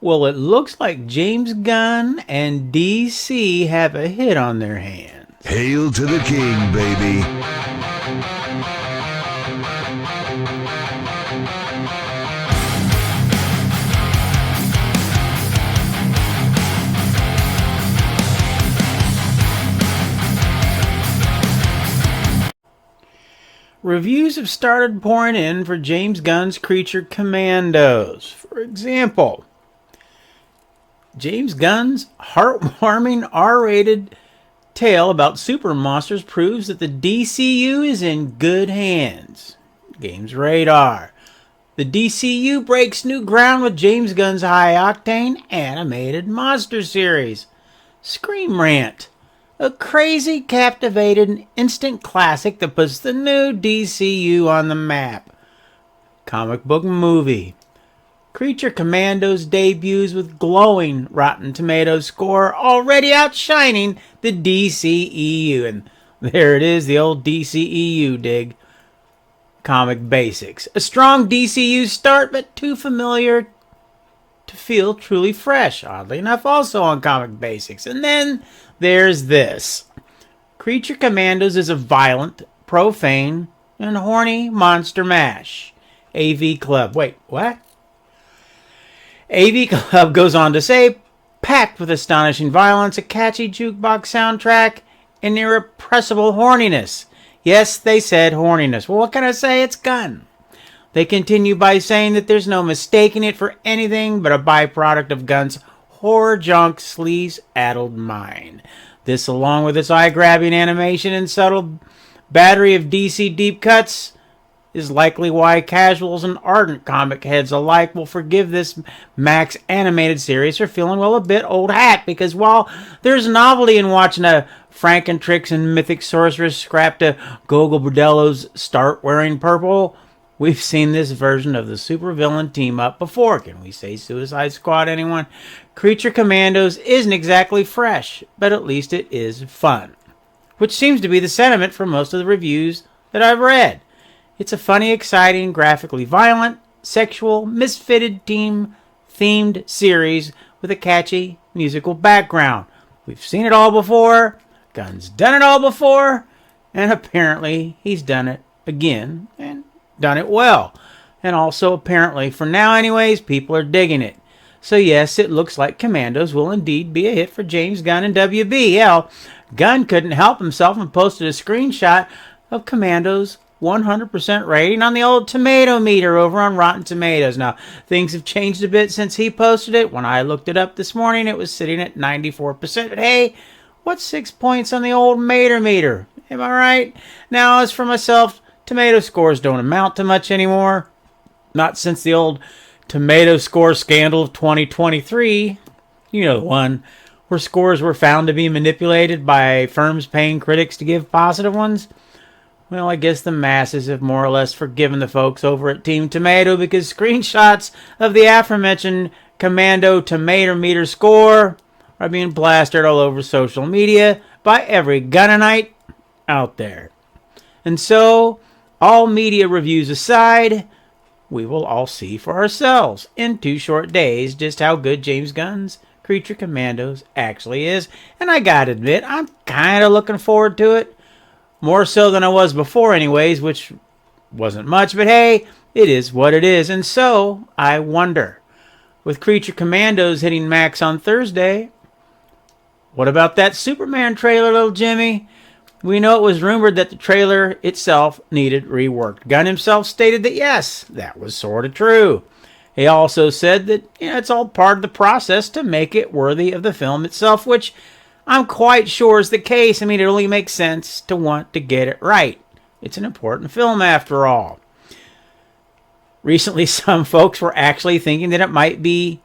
Well, it looks like James Gunn and DC have a hit on their hands. Hail to the king, baby. Reviews have started pouring in for James Gunn's Creature Commandos. For example, James Gunn's heartwarming R-rated tale about super monsters proves that the DCU is in good hands. Games Radar. The DCU breaks new ground with James Gunn's high-octane animated monster series. Scream Rant. A crazy, captivated, instant classic that puts the new DCU on the map. Comic book movie. Creature Commandos debuts with glowing Rotten Tomatoes score, already outshining the DCEU. And there it is, the old DCEU dig. Comic basics. A strong DCU start, but too familiar to feel truly fresh. Oddly enough, also on comic basics. And then there's this. Creature Commandos is a violent, profane, and horny monster mash. AV Club. Wait, what? AV Club goes on to say, packed with astonishing violence, a catchy jukebox soundtrack, and irrepressible horniness. Yes, they said horniness. Well, what can I say? It's Gunn. They continue by saying that there's no mistaking it for anything but a byproduct of Gunn's horror junk sleaze-addled mind. This, along with its eye-grabbing animation and subtle battery of DC deep cuts, is likely why casuals and ardent comic heads alike will forgive this Max animated series for feeling, well, a bit old hat, because while there's novelty in watching a Frankentrix and Mythic Sorceress scrap to Gogol Bordello's Start Wearing Purple, we've seen this version of the supervillain team up before. Can we say Suicide Squad, anyone? Creature Commandos isn't exactly fresh, but at least it is fun, which seems to be the sentiment for most of the reviews that I've read. It's a funny, exciting, graphically violent, sexual, misfitted team-themed series with a catchy musical background. We've seen it all before, Gunn's done it all before, and apparently he's done it again, and done it well. And also, apparently, for now anyways, people are digging it. So yes, it looks like Commandos will indeed be a hit for James Gunn and WB. Hell, Gunn couldn't help himself and posted a screenshot of Commandos' 100% rating on the old tomato meter over on Rotten Tomatoes. Now, things have changed a bit since he posted it. When I looked it up this morning, it was sitting at 94%. But hey, what's 6 points on the old mater meter? Am I right? Now, as for myself, tomato scores don't amount to much anymore. Not since the old tomato score scandal of 2023. You know, the one where scores were found to be manipulated by firms paying critics to give positive ones. Well, I guess the masses have more or less forgiven the folks over at Team Tomato, because screenshots of the aforementioned Commando tomato meter score are being plastered all over social media by every Gunnonite out there. And so, all media reviews aside, we will all see for ourselves in 2 short days just how good James Gunn's Creature Commandos actually is. And I gotta admit, I'm kind of looking forward to it. More so than I was before anyways, which wasn't much, but hey, it is what it is. And so, I wonder, with Creature Commandos hitting Max on Thursday, what about that Superman trailer, little Jimmy? We know it was rumored that the trailer itself needed reworked. Gunn himself stated that yes, that was sort of true. He also said that it's all part of the process to make it worthy of the film itself, which I'm quite sure is the case. I mean, it only makes sense to want to get it right. It's an important film after all. Recently, some folks were actually thinking that it might be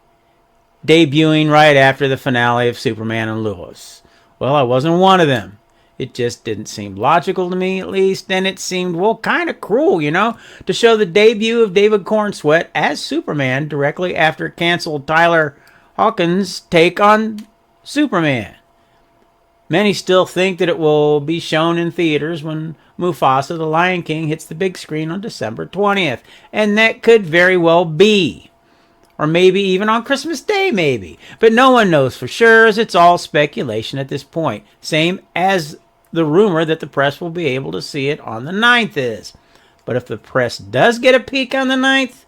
debuting right after the finale of Superman and Lois. Well, I wasn't one of them. It just didn't seem logical to me, at least, and it seemed, well, kind of cruel, to show the debut of David Cornsweet as Superman directly after canceled Tyler Hawkins' take on Superman. Many still think that it will be shown in theaters when Mufasa the Lion King hits the big screen on December 20th, and that could very well be. Or maybe even on Christmas Day, maybe. But no one knows for sure, as it's all speculation at this point. Same as the rumor that the press will be able to see it on the 9th is. But if the press does get a peek on the 9th,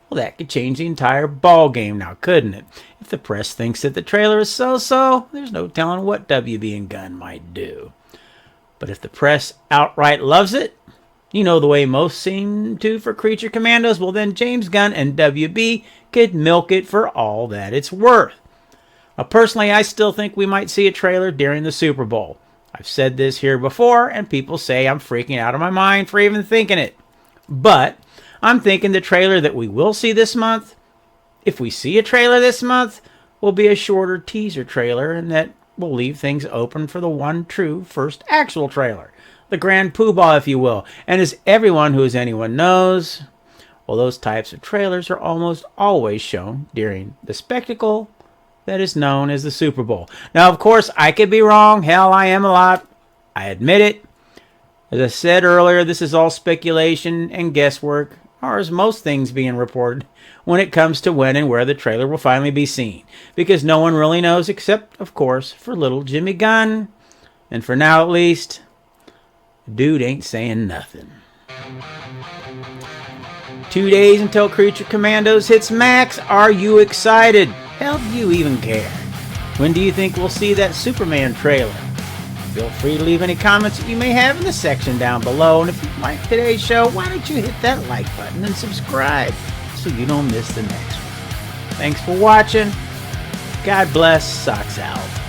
well, that could change the entire ball game now, couldn't it? If the press thinks that the trailer is so-so, there's no telling what WB and Gunn might do. But if the press outright loves it, you know the way most seem to for Creature Commandos, well then James Gunn and WB could milk it for all that it's worth. Now, personally, I still think we might see a trailer during the Super Bowl. I've said this here before, and people say I'm freaking out of my mind for even thinking it. But I'm thinking the trailer that we will see this month, if we see a trailer this month, will be a shorter teaser trailer, and that will leave things open for the one true first actual trailer. The grand poobah, if you will. And as everyone who is anyone knows, well, those types of trailers are almost always shown during the spectacle that is known as the Super Bowl. Now, of course, I could be wrong. Hell, I am a lot. I admit it. As I said earlier, this is all speculation and guesswork, or as most things being reported, when it comes to when and where the trailer will finally be seen. Because no one really knows except, of course, for little Jimmy Gunn. And for now, at least, dude ain't saying nothing. 2 days until Creature Commandos hits Max. Are you excited? Hell, do you even care? When do you think we'll see that Superman trailer? Feel free to leave any comments that you may have in the section down below. And if you like today's show, why don't you hit that like button and subscribe so you don't miss the next one. Thanks for watching. God bless. Socks out.